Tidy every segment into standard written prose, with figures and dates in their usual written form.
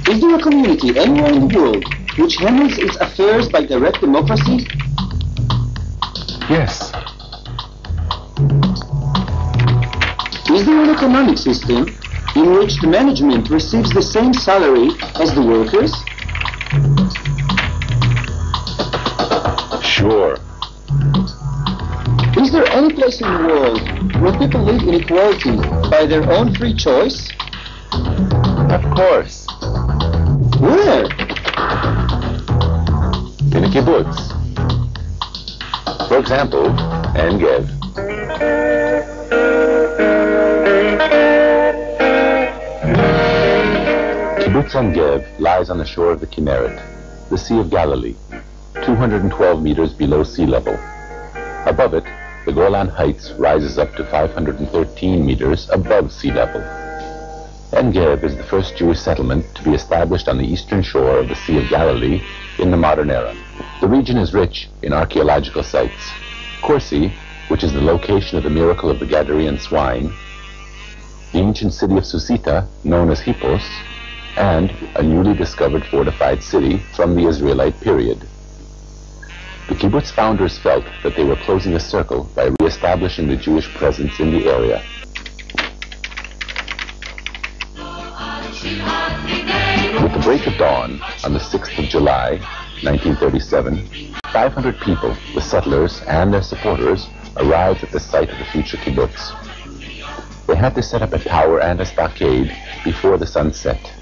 Is there a community anywhere in the world which handles its affairs by direct democracy? Yes. Is there an economic system in which the management receives the same salary as the workers? Sure. Is there any place in the world where people live in equality by their own free choice? Of course. Where? In a kibbutz. For example, En Gev. Kibbutz En Gev lies on the shore of the Kinneret, the Sea of Galilee, 212 meters below sea level. Above it, the Golan Heights rises up to 513 meters above sea level. En Gev is the first Jewish settlement to be established on the eastern shore of the Sea of Galilee in the modern era. The region is rich in archaeological sites. Corsi, which is the location of the miracle of the Gadarean swine, the ancient city of Susita, known as Hippos, and a newly discovered fortified city from the Israelite period. The kibbutz founders felt that they were closing a circle by re-establishing the Jewish presence in the area. With the break of dawn on the 6th of July, 1937, 500 people, the settlers and their supporters, arrived at the site of the future kibbutz. They had to set up a tower and a stockade before the sun set.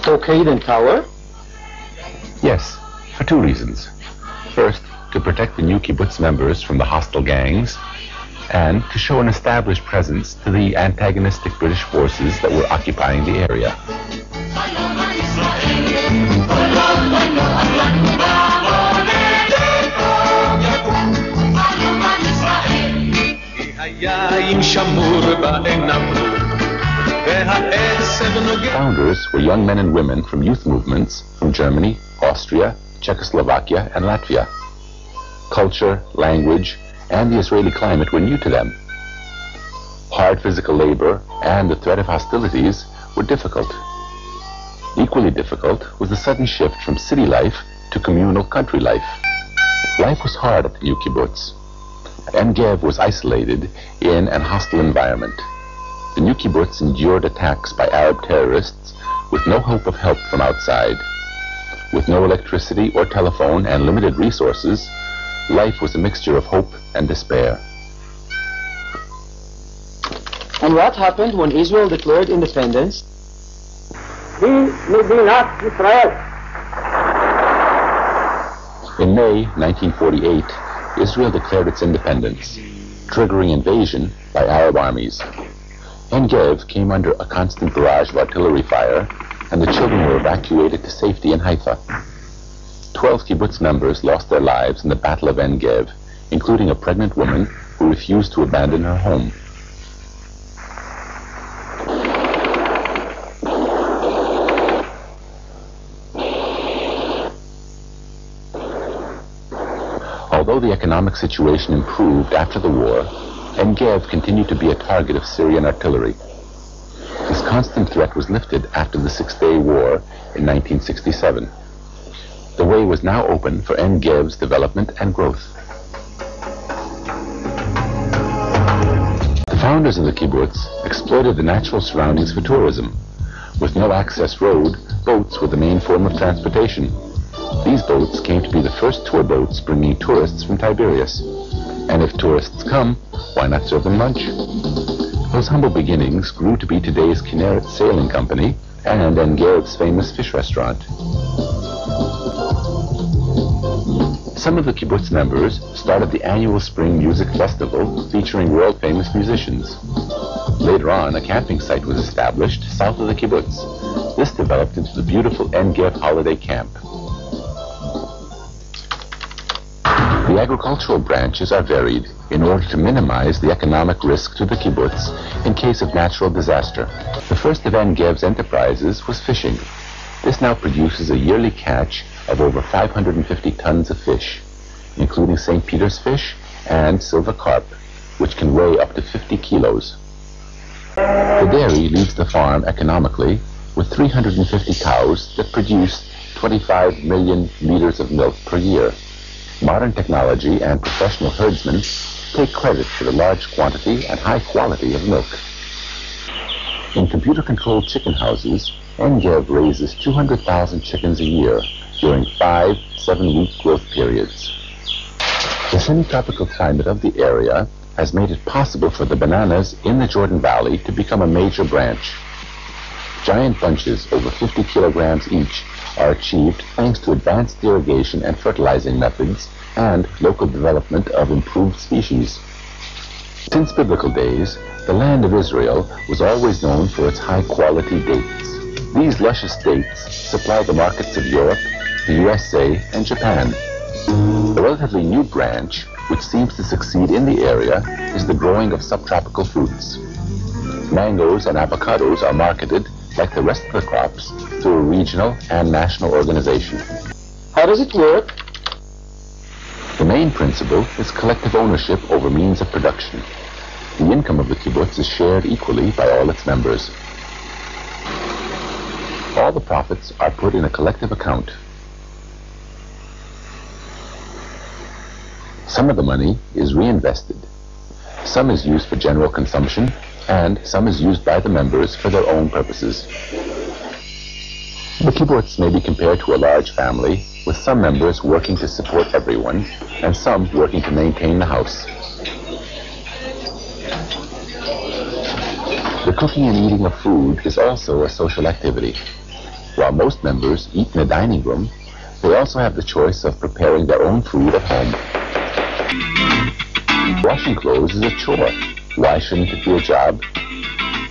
Stockade and tower? Yes, for two reasons. First, to protect the new kibbutz members from the hostile gangs, and to show an established presence to the antagonistic British forces that were occupying the area. Founders were young men and women from youth movements from Germany, Austria, Czechoslovakia, and Latvia. Culture, language, and the Israeli climate were new to them. Hard physical labor and the threat of hostilities were difficult. Equally difficult was the sudden shift from city life to communal country life. Life was hard at the new kibbutz. En Gev was isolated in an hostile environment. The new kibbutz endured attacks by Arab terrorists with no hope of help from outside. With no electricity or telephone and limited resources, life was a mixture of hope and despair. And what happened when Israel declared independence? In May 1948, Israel declared its independence, triggering invasion by Arab armies. En Gev came under a constant barrage of artillery fire, and the children were evacuated to safety in Haifa. 12 kibbutz members lost their lives in the Battle of En Gev, including a pregnant woman who refused to abandon her home. Although the economic situation improved after the war, En Gev continued to be a target of Syrian artillery. This constant threat was lifted after the Six-Day War in 1967. The way was now open for En Gev's development and growth. The founders of the kibbutz exploited the natural surroundings for tourism. With no access road, boats were the main form of transportation. These boats came to be the first tour boats bringing tourists from Tiberias. And if tourists come, why not serve them lunch? Those humble beginnings grew to be today's Kinneret Sailing Company and En Gev's famous fish restaurant. Some of the kibbutz members started the annual spring music festival featuring world-famous musicians. Later on, a camping site was established south of the kibbutz. This developed into the beautiful En Gev holiday camp. The agricultural branches are varied in order to minimize the economic risk to the kibbutz in case of natural disaster. The first of En Gev's enterprises was fishing. This now produces a yearly catch of over 550 tons of fish, including St. Peter's fish and silver carp, which can weigh up to 50 kilos. The dairy leaves the farm economically with 350 cows that produce 25 million liters of milk per year. Modern technology and professional herdsmen take credit for the large quantity and high quality of milk. In computer-controlled chicken houses, En Gev raises 200,000 chickens a year during 5 7-week growth periods. The semi-tropical climate of the area has made it possible for the bananas in the Jordan Valley to become a major branch. Giant bunches over 50 kilograms each are achieved thanks to advanced irrigation and fertilizing methods and local development of improved species. Since biblical days, the land of Israel was always known for its high-quality dates. These luscious dates supply the markets of Europe, the USA, and Japan. A relatively new branch, which seems to succeed in the area, is the growing of subtropical fruits. Mangoes and avocados are marketed, like the rest of the crops, through a regional and national organization. How does it work? The main principle is collective ownership over means of production. The income of the kibbutz is shared equally by all its members. All the profits are put in a collective account. Some of the money is reinvested. Some is used for general consumption, and some is used by the members for their own purposes. The kibbutz may be compared to a large family, with some members working to support everyone, and some working to maintain the house. The cooking and eating of food is also a social activity. While most members eat in a dining room, they also have the choice of preparing their own food at home. Washing clothes is a chore. Why shouldn't it be a job?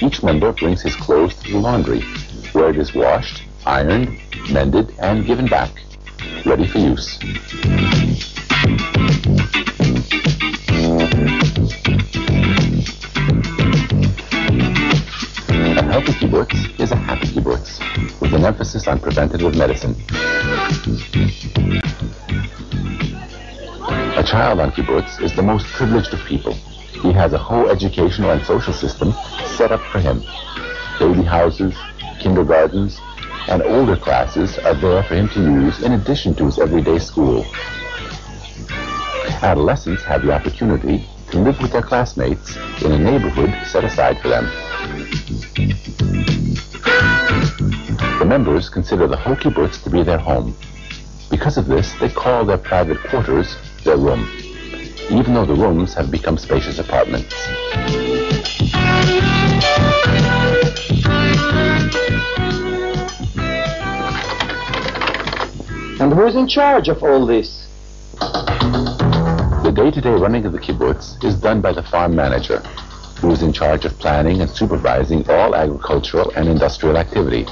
Each member brings his clothes to the laundry, where it is washed, ironed, mended, and given back, ready for use. A healthy kibbutz is a happy kibbutz, with an emphasis on preventative medicine. A child on kibbutz is the most privileged of people. He has a whole educational and social system set up for him. Baby houses, kindergartens, and older classes are there for him to use in addition to his everyday school. Adolescents have the opportunity to live with their classmates in a neighborhood set aside for them. The members consider the whole kibbutz to be their home. Because of this, they call their private quarters their room, even though the rooms have become spacious apartments. And who's in charge of all this? The day-to-day running of the kibbutz is done by the farm manager, who is in charge of planning and supervising all agricultural and industrial activity.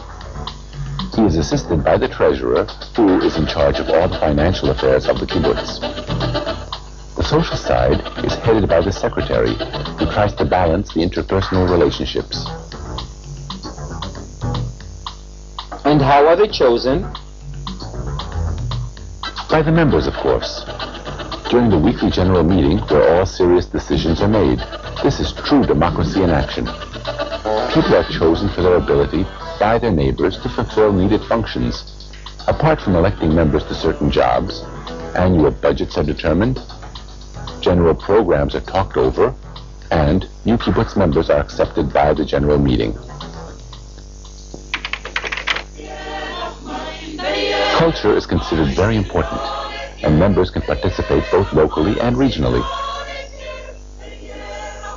He is assisted by the treasurer, who is in charge of all the financial affairs of the kibbutz. The social side is headed by the secretary, who tries to balance the interpersonal relationships. And how are they chosen? By the members, of course. During the weekly general meeting, where all serious decisions are made. This is true democracy in action. People are chosen for their ability by their neighbors to fulfill needed functions. Apart from electing members to certain jobs, annual budgets are determined, general programs are talked over, and new kibbutz members are accepted by the general meeting. Culture is considered very important, and members can participate both locally and regionally.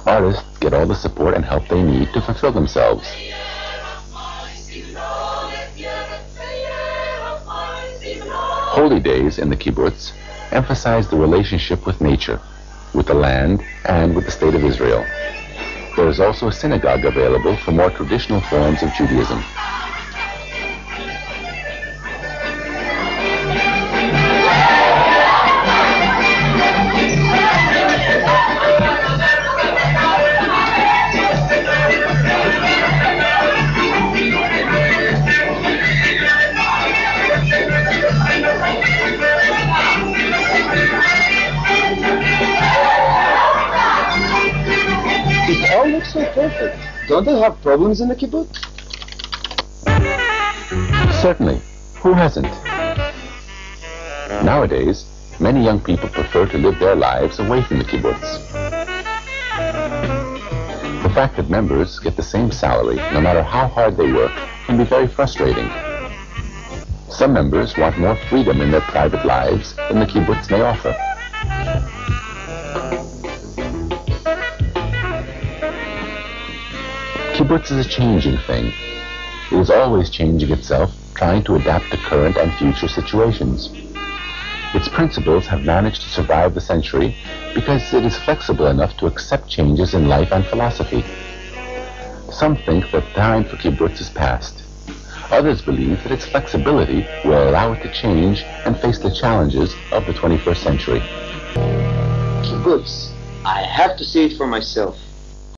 Artists get all the support and help they need to fulfill themselves. Holy days in the kibbutz emphasize the relationship with nature, with the land, and with the state of Israel. There is also a synagogue available for more traditional forms of Judaism. It all looks so perfect. Don't they have problems in the kibbutz? Certainly, who hasn't? Nowadays, many young people prefer to live their lives away from the kibbutz. The fact that members get the same salary no matter how hard they work can be very frustrating. Some members want more freedom in their private lives than the kibbutz may offer. Kibbutz is a changing thing. It is always changing itself, trying to adapt to current and future situations. Its principles have managed to survive the century because it is flexible enough to accept changes in life and philosophy. Some think that the time for kibbutz is past. Others believe that its flexibility will allow it to change and face the challenges of the 21st century. Kibbutz. I have to see it for myself.